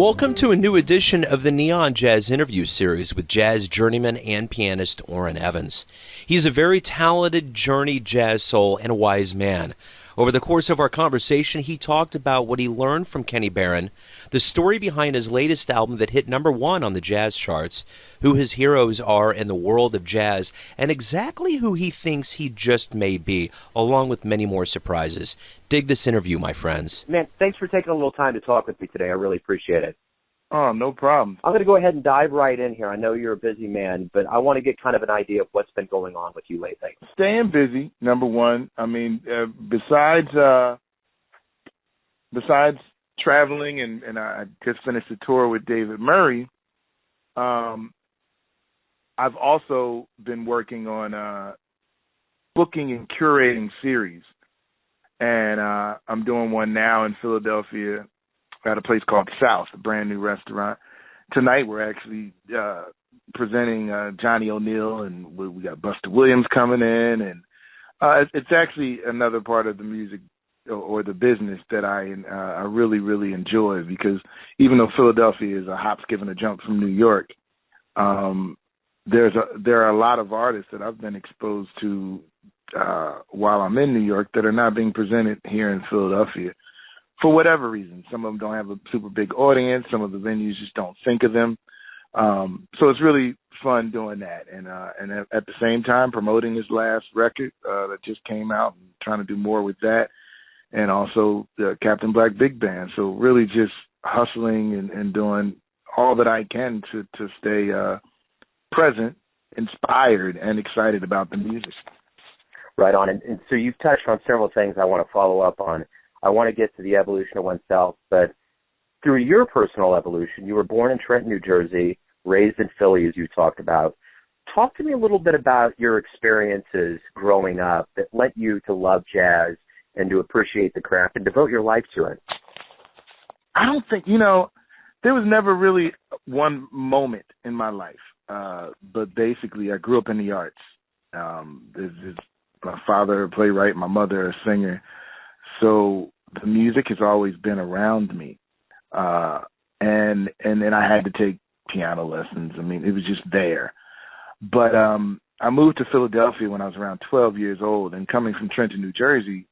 Welcome to a new edition of the Neon Jazz interview series with jazz journeyman and pianist Orrin Evans. He's a very talented journey jazz soul and a wise man. Over the course of our conversation, he talked about what he learned from Kenny Barron, the story behind his latest album that hit #1 on the jazz charts, who his heroes are in the world of jazz, and exactly who he thinks he just may be, along with many more surprises. Dig this interview, my friends. Man, thanks for taking a little time to talk with me today. I really appreciate it. Oh, no problem. I'm going to go ahead and dive right in here. I know you're a busy man, but I want to get kind of an idea of what's been going on with you lately. Staying busy, number one. I mean, besides traveling, and I just finished a tour with David Murray, I've also been working on booking and curating series. And I'm doing one now in Philadelphia at a place called South, a brand new restaurant. Tonight we're actually presenting Johnny O'Neill, and we got Buster Williams coming in, and it's actually another part of the music or the business that I really, really enjoy, because even though Philadelphia is a hop, skip, and a jump from New York, there are a lot of artists that I've been exposed to while I'm in New York that are not being presented here in Philadelphia. For whatever reason. Some of them don't have a super big audience. Some of the venues just don't think of them. So it's really fun doing that. And at the same time, promoting his last record that just came out and trying to do more with that. And also the Captain Black Big Band. So really just hustling and doing all that I can to stay present, inspired, and excited about the music. Right on. And so you've touched on several things I want to follow up on. I want to get to the evolution of oneself, but through your personal evolution, you were born in Trenton, New Jersey, raised in Philly, as you talked about. Talk to me a little bit about your experiences growing up that led you to love jazz and to appreciate the craft and devote your life to it. I don't think, there was never really one moment in my life, but basically I grew up in the arts. My father, a playwright, my mother, a singer. So the music has always been around me. And then I had to take piano lessons. I mean, it was just there. But I moved to Philadelphia when I was around 12 years old. And coming from Trenton, New Jersey,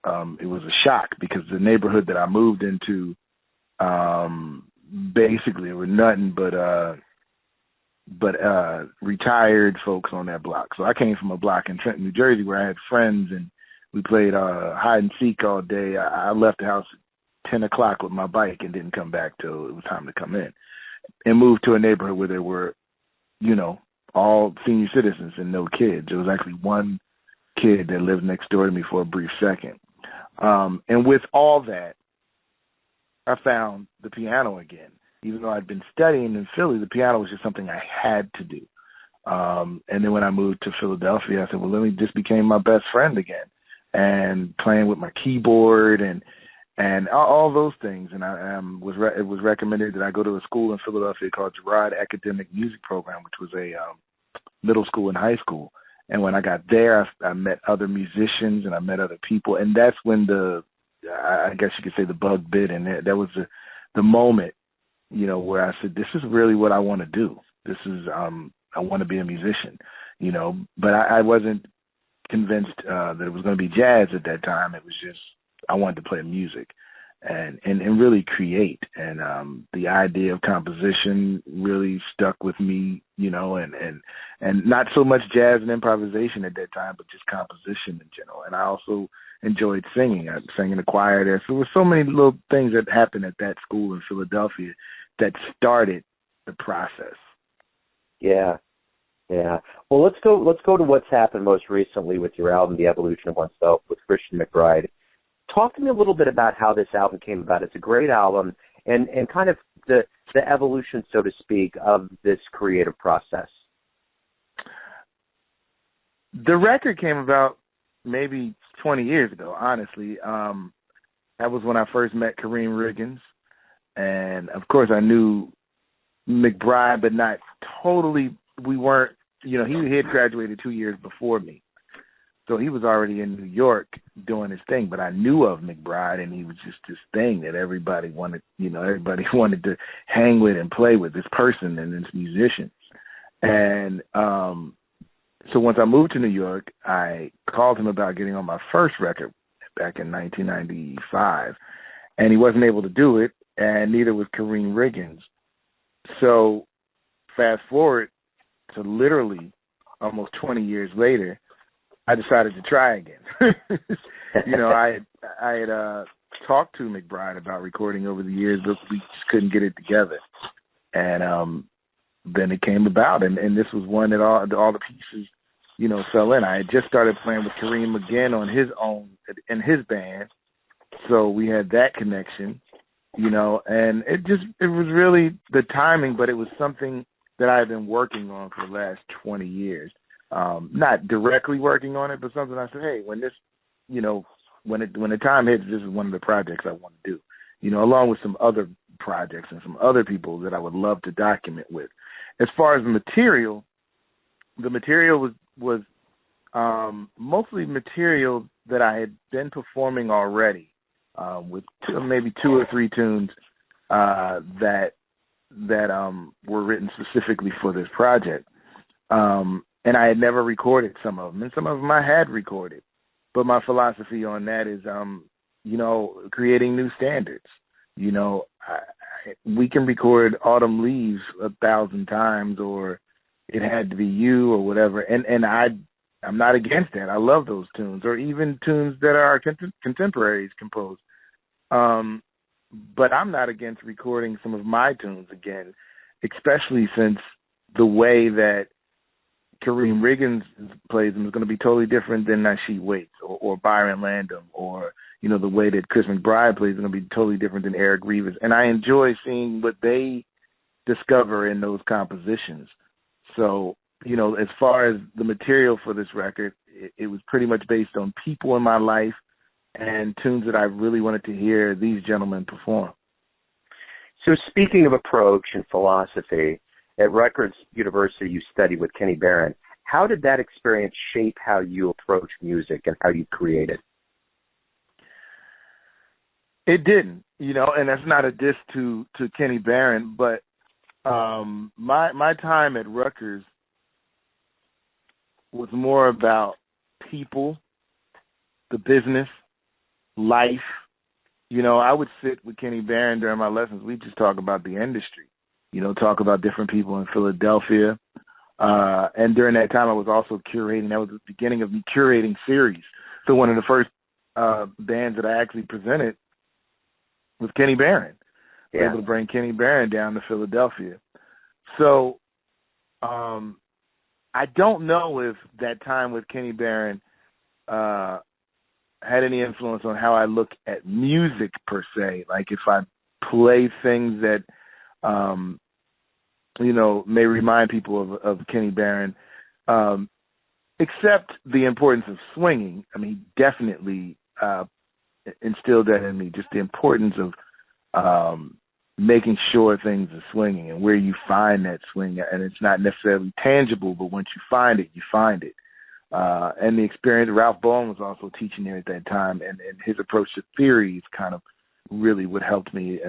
it was a shock, because the neighborhood that I moved into, basically, were nothing but retired folks on that block. So I came from a block in Trenton, New Jersey, where I had friends, and we played hide and seek all day. I left the house at 10 o'clock with my bike and didn't come back till it was time to come in, and moved to a neighborhood where there were, all senior citizens and no kids. There was actually one kid that lived next door to me for a brief second. And with all that, I found the piano again. Even though I'd been studying in Philly, the piano was just something I had to do. And then when I moved to Philadelphia, I said, well, it just became my best friend again. And playing with my keyboard and all those things. And it was recommended that I go to a school in Philadelphia called Girard Academic Music Program, which was a middle school and high school. And when I got there, I met other musicians and I met other people. And that's when I guess you could say the bug bit. And that was the moment, where I said, this is really what I want to do. This is, I want to be a musician, but I wasn't convinced that it was going to be jazz at that time. It was just, I wanted to play music and really create. And the idea of composition really stuck with me, and not so much jazz and improvisation at that time, but just composition in general. And I also enjoyed singing. I sang in the choir there. So there were so many little things that happened at that school in Philadelphia that started the process. Yeah. Well, let's go to what's happened most recently with your album, The Evolution of Oneself, with Christian McBride. Talk to me a little bit about how this album came about. It's a great album, and kind of the evolution, so to speak, of this creative process. The record came about maybe 20 years ago, honestly. That was when I first met Kareem Riggins. And, of course, I knew McBride, but not totally. We weren't, he had graduated 2 years before me. So he was already in New York doing his thing, but I knew of McBride, and he was just this thing that everybody wanted, everybody wanted to hang with and play with, this person and this musician. And so once I moved to New York, I called him about getting on my first record back in 1995, and he wasn't able to do it, and neither was Kareem Riggins. So fast forward to literally almost 20 years later, I decided to try again. I had talked to McBride about recording over the years, but we just couldn't get it together. And then it came about, and this was one that all the pieces, fell in. I had just started playing with Kareem again on his own in his band, so we had that connection, and it was really the timing, but it was something that I had been working on for the last 20 years. Not directly working on it, but something I said, hey, when this, when the time hits, this is one of the projects I want to do, along with some other projects and some other people that I would love to document with. As far as the material was mostly material that I had been performing already, with maybe 2 or 3 tunes that were written specifically for this project. And I had never recorded some of them, and some of them I had recorded. But my philosophy on that is, creating new standards. We can record Autumn Leaves 1,000 times, or It Had to Be You, or whatever. And I'm not against that. I love those tunes, or even tunes that are contemporaries composed. But I'm not against recording some of my tunes again, especially since the way that Kareem Riggins plays them is going to be totally different than Nasheed Waits or Byron Landon, or, the way that Chris McBride plays is going to be totally different than Eric Rivas. And I enjoy seeing what they discover in those compositions. So, as far as the material for this record, it was pretty much based on people in my life and tunes that I really wanted to hear these gentlemen perform. So speaking of approach and philosophy, at Rutgers University you studied with Kenny Barron. How did that experience shape how you approach music and how you create it? It didn't, and that's not a diss to Kenny Barron, but my time at Rutgers was more about people, the business, life. I would sit with Kenny Barron during my lessons. We'd just talk about the industry, talk about different people in Philadelphia. And during that time, I was also curating. That was the beginning of me curating series. So one of the first bands that I actually presented was Kenny Barron. Yeah. I was able to bring Kenny Barron down to Philadelphia. So I don't know if that time with Kenny Barron had any influence on how I look at music per se. Like if I play things that, may remind people of Kenny Barron, except the importance of swinging. I mean, he definitely instilled that in me, just the importance of making sure things are swinging and where you find that swing. And it's not necessarily tangible, but once you find it, you find it. And the experience, Ralph Bowen was also teaching there at that time, and his approach to theory is kind of really what helped me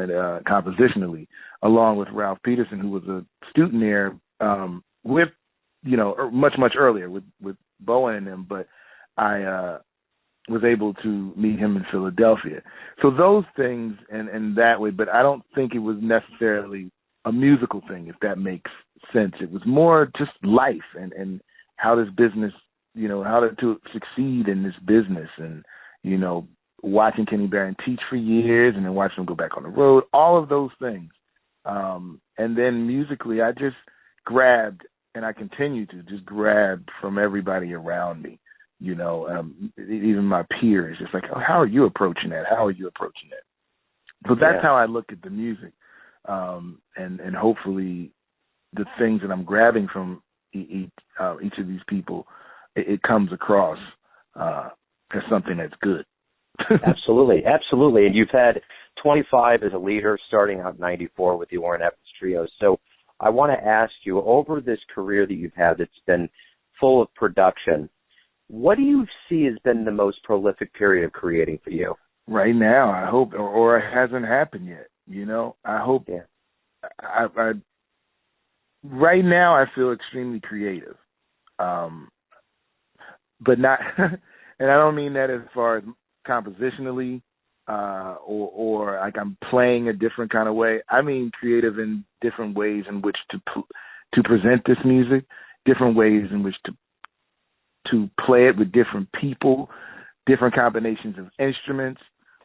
compositionally, along with Ralph Peterson, who was a student there with, much, much earlier with Bowen and them, but I was able to meet him in Philadelphia. So those things and that way, but I don't think it was necessarily a musical thing, if that makes sense. It was more just life and how this business, how to succeed in this business, and, watching Kenny Barron teach for years and then watching him go back on the road, all of those things. And then musically, I just grabbed, and I continue to just grab from everybody around me, even my peers. It's like, oh, how are you approaching that? How are you approaching that? So that's how I look at the music. And hopefully the things that I'm grabbing from each of these people, it comes across as something that's good. Absolutely. And you've had 25 as a leader, starting out in 94 with the Orrin Evans Trio. So I want to ask you, over this career that you've had that's been full of production, What do you see has been the most prolific period of creating for you? Right now, I hope, or it hasn't happened yet. I hope. Yeah. I right now I feel extremely creative, but not, and I don't mean that as far as compositionally, or like I'm playing a different kind of way. I mean creative in different ways in which to present this music, different ways in which to play it with different people, different combinations of instruments.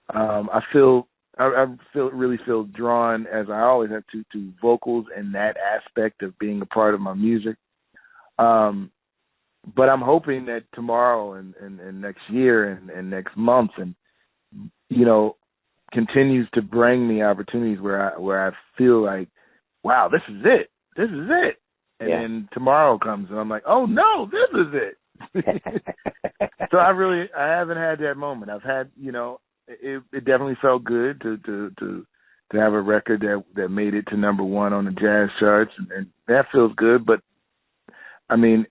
I really feel drawn, as I always have, to vocals and that aspect of being a part of my music. But I'm hoping that tomorrow and next year and next month and continues to bring me opportunities where I feel like, wow, this is it. And then tomorrow comes and I'm like, oh no, this is it. So I haven't had that moment. I've had, it definitely felt good to have a record that made it to number one on the jazz charts, and that feels good. But I mean,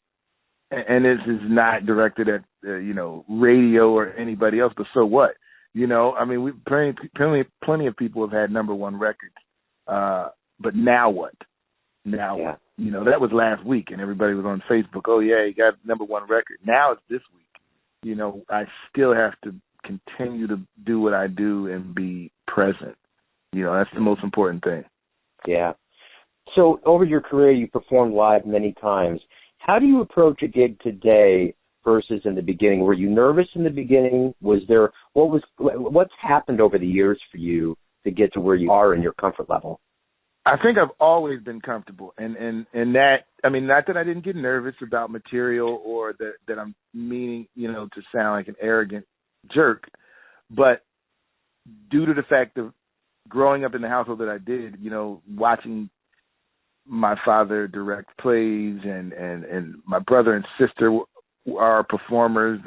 and this is not directed at radio or anybody else. But so what? I mean, we plenty of people have had number one records. But now what? Now what? That was last week, and everybody was on Facebook. Oh yeah, you got number one record. Now it's this week. I still have to continue to do what I do and be present. That's the most important thing. Yeah. So over your career, you performed live many times. How do you approach a gig today versus in the beginning? Were you nervous in the beginning? What's happened over the years for you to get to where you are in your comfort level? I think I've always been comfortable, and that, I mean, not that I didn't get nervous about material or that I'm meaning, to sound like an arrogant jerk, but due to the fact of growing up in the household that I did, watching my father direct plays and my brother and sister are performers.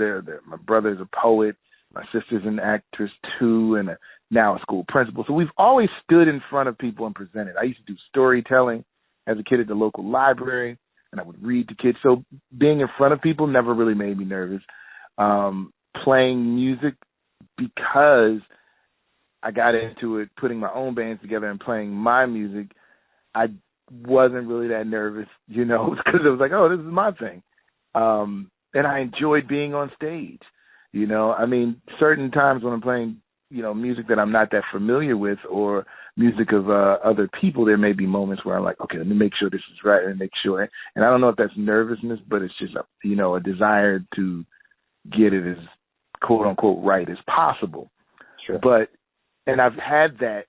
My brother's a poet. My sister's an actress too, and now a school principal. So we've always stood in front of people and presented. I used to do storytelling as a kid at the local library, and I would read to kids. So being in front of people never really made me nervous. Playing music, because I got into it, putting my own bands together and playing my music, I wasn't really that nervous, because it was like, oh, this is my thing. And I enjoyed being on stage. I mean, certain times when I'm playing, music that I'm not that familiar with or music of other people, there may be moments where I'm like, okay, let me make sure this is right and make sure. And I don't know if that's nervousness, but it's just, a desire to get it as quote unquote right as possible. Sure. And I've had that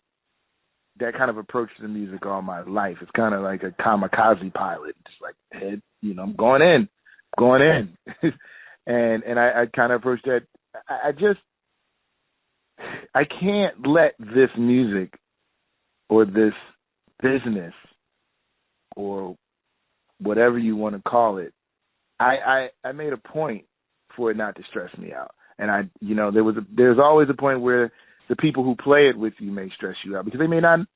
kind of approach to the music all my life. It's kind of like a kamikaze pilot, just like head, I'm going in. And I kind of approach that. I can't let this music or this business or whatever you want to call it, I made a point for it not to stress me out. And there's always a point where the people who play it with you may stress you out because they may not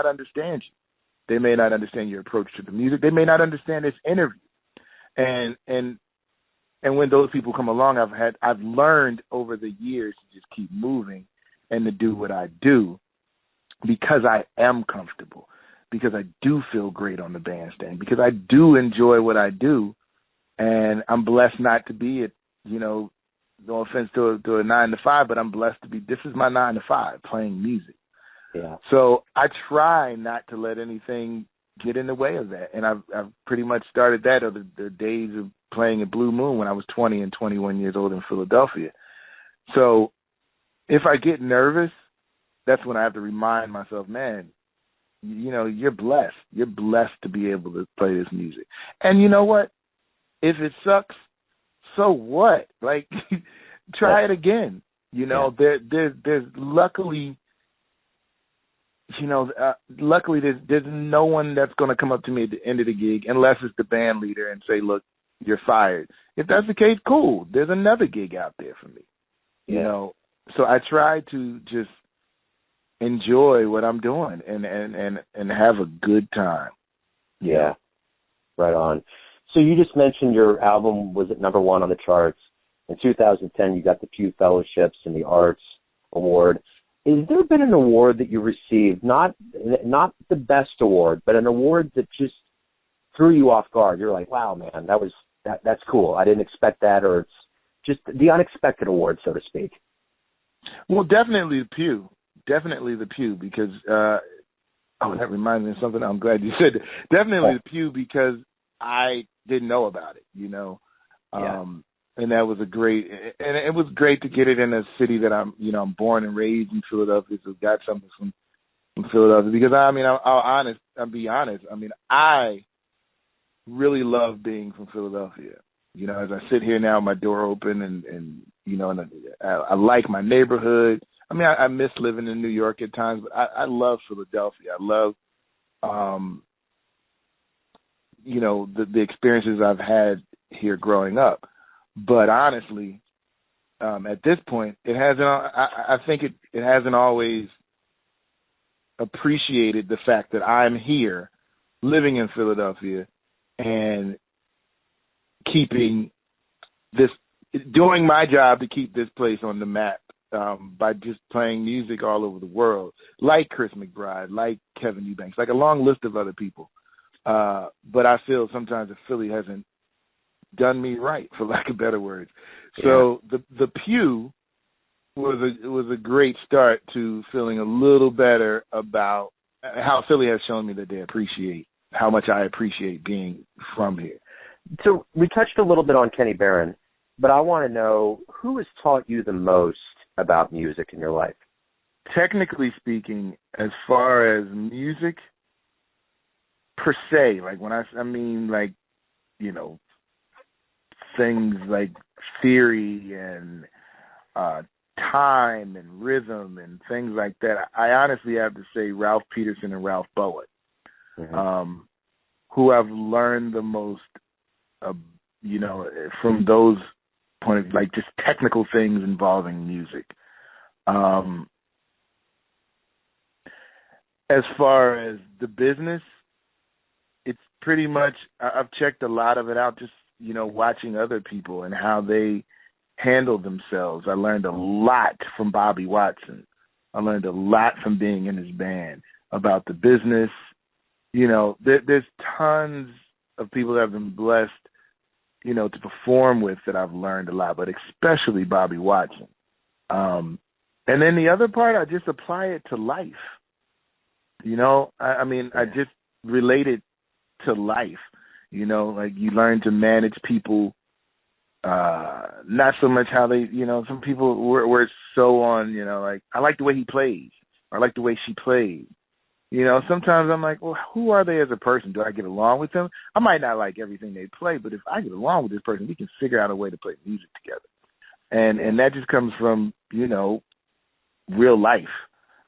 understand you. They may not understand your approach to the music. They may not understand this interview. And when those people come along, I've learned over the years to just keep moving and to do what I do because I am comfortable, because I do feel great on the bandstand, because I do enjoy what I do, and I'm blessed not to be at, no offense to a 9-to-5, but I'm blessed to be, this is my 9-to-5, playing music. Yeah. So I try not to let anything get in the way of that. And I've pretty much started that of the days of playing at Blue Moon when I was 20 and 21 years old in Philadelphia. So if I get nervous, that's when I have to remind myself, man, you're blessed. You're blessed to be able to play this music. And you know what? If it sucks, so what? Like, try it again. There's luckily, luckily there's no one that's going to come up to me at the end of the gig unless it's the band leader and say, look, you're fired. If that's the case, cool. There's another gig out there for me. So I try to just enjoy what I'm doing and have a good time. Yeah. Right on. So you just mentioned your album was at number one on the charts. In 2010, you got the Pew Fellowships and the Arts Award. Has there been an award that you received, not the best award, but an award that just threw you off guard? You're like, wow, man, that's cool. I didn't expect that, or it's just the unexpected award, so to speak. Well, definitely the Pew. Definitely the Pew, because that reminds me of something. I'm glad you said that. Definitely the Pew, because I didn't know about it, and that was it was great to get it in a city that I'm born and raised in Philadelphia, so got something from Philadelphia, because I'll be honest. I really love being from Philadelphia. As I sit here now, my door open, and I like my neighborhood. I miss living in New York at times, but I love Philadelphia. I love, the experiences I've had here growing up. But honestly, at this point, it hasn't. I think it hasn't always appreciated the fact that I'm here, living in Philadelphia, and doing my job to keep this place on the map by just playing music all over the world, like Chris McBride, like Kevin Eubanks, like a long list of other people. But I feel sometimes that Philly hasn't done me right, for lack of better words. Yeah. So the Pew was a great start to feeling a little better about how Philly has shown me that they appreciate how much I appreciate being from here. So we touched a little bit on Kenny Barron, but I want to know, who has taught you the most about music in your life? Technically speaking, as far as music per se, like when things like theory and time and rhythm and things like that, I honestly have to say Ralph Peterson and Ralph Bowen, who I've learned the most, from those point of, like, just technical things involving music. As far as the business, it's pretty much, I've checked a lot of it out, just, watching other people and how they handle themselves. I learned a lot from Bobby Watson. I learned a lot from being in his band about the business. There's tons of people that have been blessed, to perform with, that I've learned a lot, but especially Bobby Watson. And then the other part, I just apply it to life. I just relate it to life. Like, you learn to manage people, not so much how they, some people were so on, like, I like the way he plays, or I like the way she plays. Sometimes I'm like, well, who are they as a person? Do I get along with them? I might not like everything they play, but if I get along with this person, we can figure out a way to play music together. And that just comes from, real life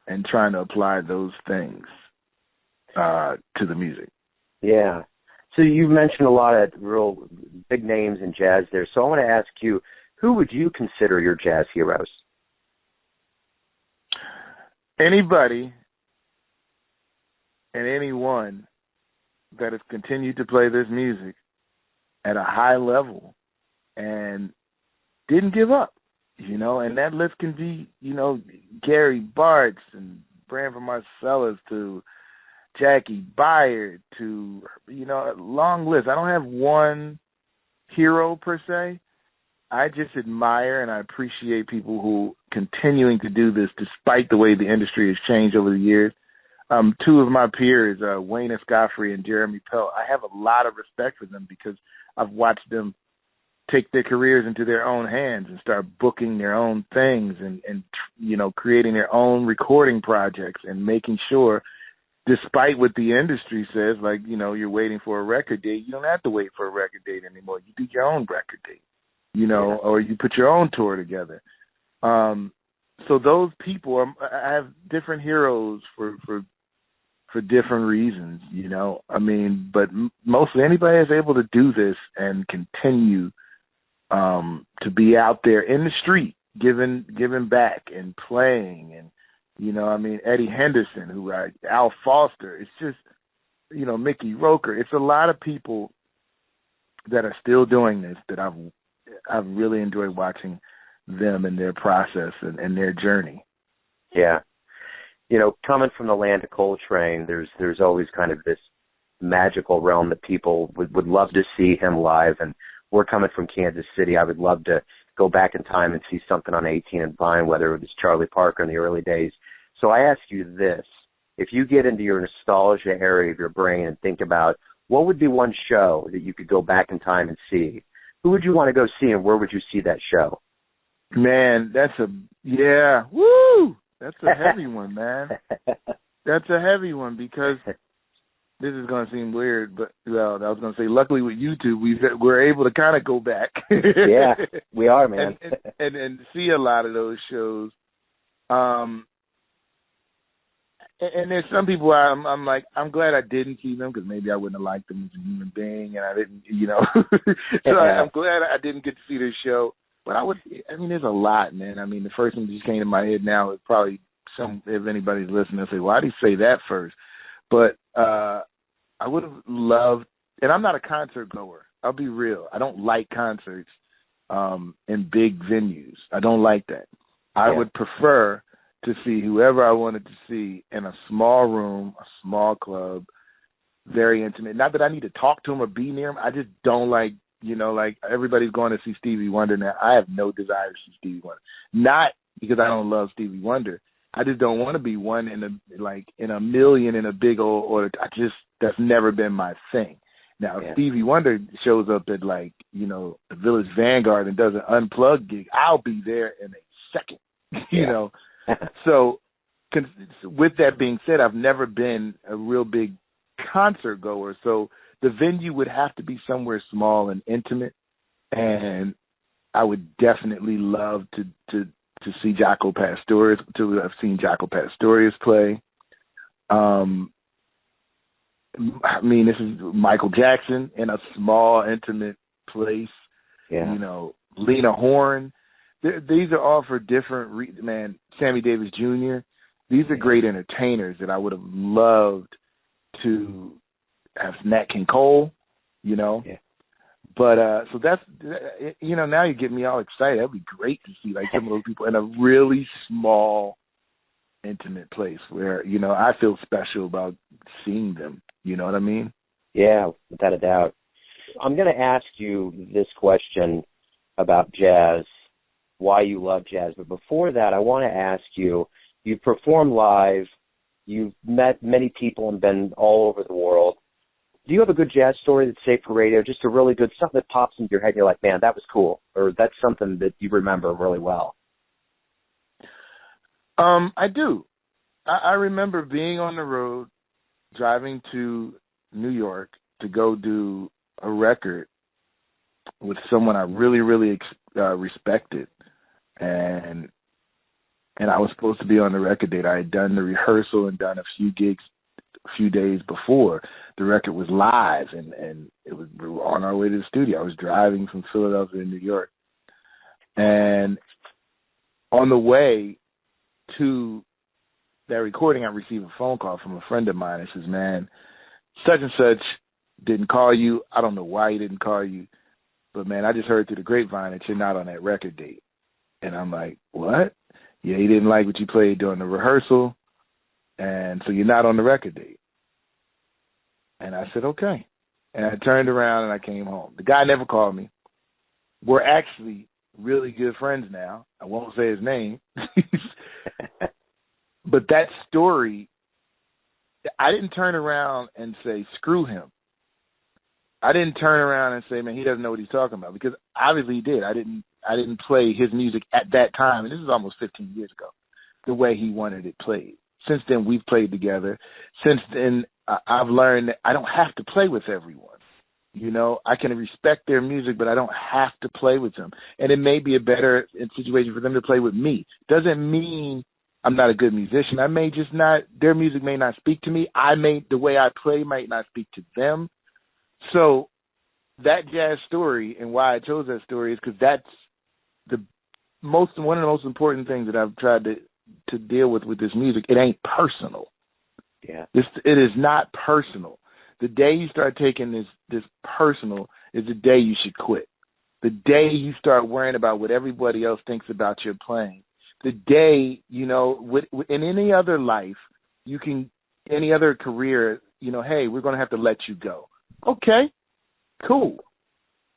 and trying to apply those things to the music. Yeah. So you mentioned a lot of real big names in jazz there. So I want to ask you, who would you consider your jazz heroes? Anybody and anyone that has continued to play this music at a high level and didn't give up, and that list can be, Gary Bartz and Branford Marcellus to Jackie Byard to, a long list. I don't have one hero per se. I just admire and I appreciate people who continuing to do this despite the way the industry has changed over the years. Two of my peers, Wayne Escoffrey and Jeremy Pell, I have a lot of respect for them because I've watched them take their careers into their own hands and start booking their own things and creating their own recording projects and making sure, despite what the industry says, like, you're waiting for a record date, you don't have to wait for a record date anymore. You do your own record date, or you put your own tour together. So those people, I have different heroes for different reasons, but mostly anybody that's able to do this and continue to be out there in the street, giving back and playing, and Eddie Henderson, Al Foster, it's just, Mickey Roker. It's a lot of people that are still doing this that I've really enjoyed watching them and their process and their journey. Yeah. You know, coming from the land of Coltrane, there's always kind of this magical realm that people would love to see him live. And we're coming from Kansas City. I would love to go back in time and see something on 18 and Vine, whether it was Charlie Parker in the early days. So I ask you this. If you get into your nostalgia area of your brain and think about what would be one show that you could go back in time and see, who would you want to go see and where would you see that show? Man, that's a heavy one, man. That's a heavy one because this is going to seem weird, but well, I was going to say, luckily with YouTube, we're able to kind of go back. Yeah, we are, man. and see a lot of those shows. And there's some people I'm like, I'm glad I didn't see them because maybe I wouldn't have liked them as a human being, and I didn't, So I'm glad I didn't get to see their show. But there's a lot, man. I mean, the first one that just came to my head now is probably if anybody's listening, they'll say, why did you say that first? But I would have loved, and I'm not a concert goer. I'll be real. I don't like concerts in big venues. I don't like that. I would prefer to see whoever I wanted to see in a small room, a small very intimate. Not that I need to talk to him or be near him. I just don't like, like everybody's going to see Stevie Wonder now. I have no desire to see Stevie Wonder. Not because I don't love Stevie Wonder. I just don't want to be one in a million in a big old order. That's never been my thing. Now, if Stevie Wonder shows up at the Village Vanguard and does an unplugged gig, I'll be there in a second, know. So with that being said, I've never been a real big concert goer. So the venue would have to be somewhere small and intimate. And I would definitely love to see Jaco Pastorius, to have seen Jaco Pastorius play. This is Michael Jackson in a small, intimate place. Yeah. Lena Horne. These are all for different Sammy Davis Jr. These are great entertainers that I would have loved to have. Nat King Cole, Yeah. But so that's now you're getting me all excited. That'd be great to see some of those people in a really small, intimate place where I feel special about seeing them. You know what I mean? Yeah, without a doubt. I'm going to ask you this question about jazz, why you love jazz. But before that, I want to ask you, you've performed live, you've met many people and been all over the world. Do you have a good jazz story that's safe for radio, just a really good, something that pops into your head and you're like, man, that was cool, or that's something that you remember really well? I do. I remember being on the road, driving to New York to go do a record with someone I really, really respected. And I was supposed to be on the record date. I had done the rehearsal and done a few gigs a few days before. The record was live, and we were on our way to the studio. I was driving from Philadelphia to New York. And on the way to that recording, I received a phone call from a friend of mine. It says, man, such and such didn't call you. I don't know why he didn't call you. But, man, I just heard through the grapevine that you're not on that record date. And I'm like, what? Yeah, he didn't like what you played during the rehearsal, and so you're not on the record date. And I said, okay. And I turned around and I came home. The guy never called me. We're actually really good friends now. I won't say his name. But that story, I didn't turn around and say, screw him. I didn't turn around and say, man, he doesn't know what he's talking about, because obviously he did. I didn't play his music at that time, and this is almost 15 years ago, the way he wanted it played. Since then, we've played together. Since then, I've learned that I don't have to play with everyone. I can respect their music, but I don't have to play with them. And it may be a better situation for them to play with me. Doesn't mean I'm not a good musician. I may just not, their music may not speak to me. The way I play might not speak to them. So that jazz story, and why I chose that story, is because that's one of the most important things that I've tried to deal with this music. It ain't personal. Yeah. It is not personal. The day you start taking this personal is the day you should quit. The day you start worrying about what everybody else thinks about your playing, the day, in any other life, any other career, hey, we're going to have to let you go. Okay, cool.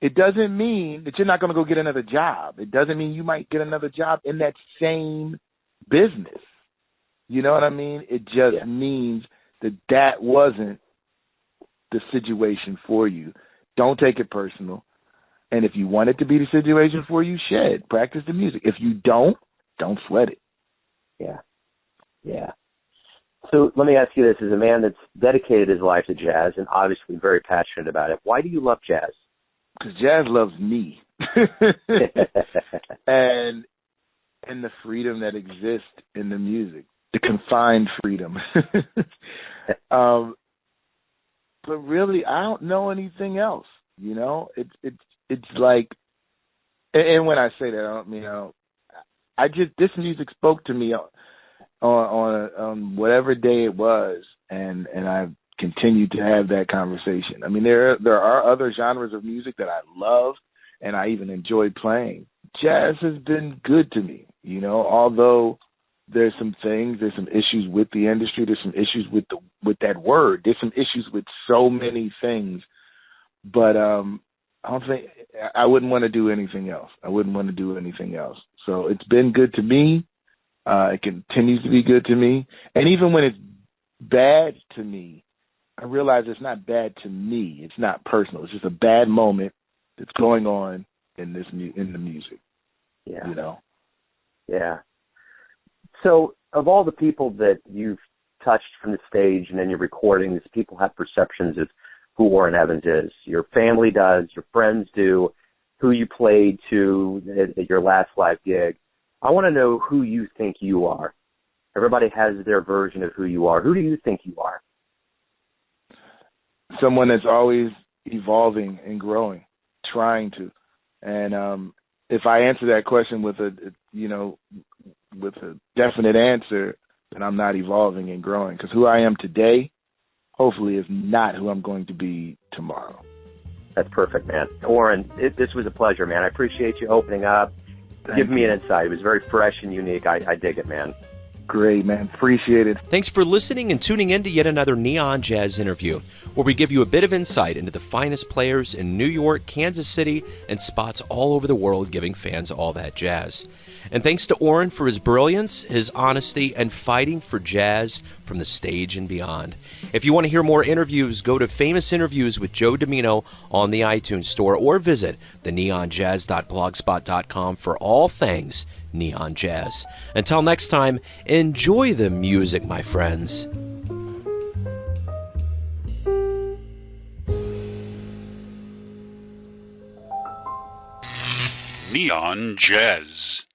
It doesn't mean that you're not going to go get another job. It doesn't mean you might get another job in that same business. You know what I mean? It just means that wasn't the situation for you. Don't take it personal. And if you want it to be the situation for you, practice the music. If you don't sweat it. Yeah. Yeah. So let me ask you this. As a man that's dedicated his life to jazz and obviously very passionate about it, why do you love jazz? Because jazz loves me. and the freedom that exists in the music, the confined freedom. But really, I don't know anything else. It's like, and when I say that, I don't mean this music spoke to me on whatever day it was, and I've continued to have that conversation. I mean, there are other genres of music that I love and I even enjoy playing. Jazz has been good to me, although there's some issues with the industry, there's some issues with that word, there's some issues with so many things, but I don't think I wouldn't want to do anything else. So it's been good to me. It continues to be good to me. And even when it's bad to me, I realize it's not bad to me. It's not personal. It's just a bad moment that's going on in the music. Yeah. Yeah. So of all the people that you've touched from the stage and in your recordings, people have perceptions of who Orrin Evans is. Your family does, your friends do, who you played to at your last live gig. I want to know who you think you are. Everybody has their version of who you are. Who do you think you are? Someone that's always evolving and growing, trying to. And if I answer that question with a definite answer, then I'm not evolving and growing. Because who I am today, hopefully, is not who I'm going to be tomorrow. That's perfect, man. Orrin, this was a pleasure, man. I appreciate you opening up, giving me an insight. It was very fresh and unique. I dig it, man. Great, man. Appreciate it. Thanks for listening and tuning in to yet another Neon Jazz interview, where we give you a bit of insight into the finest players in New York, Kansas City, and spots all over the world, giving fans all that jazz. And thanks to Orrin for his brilliance, his honesty, and fighting for jazz from the stage and beyond. If you want to hear more interviews, go to Famous Interviews with Joe Domino on the iTunes Store or visit theneonjazz.blogspot.com for all things Neon Jazz. Until next time, enjoy the music, my friends. Neon Jazz.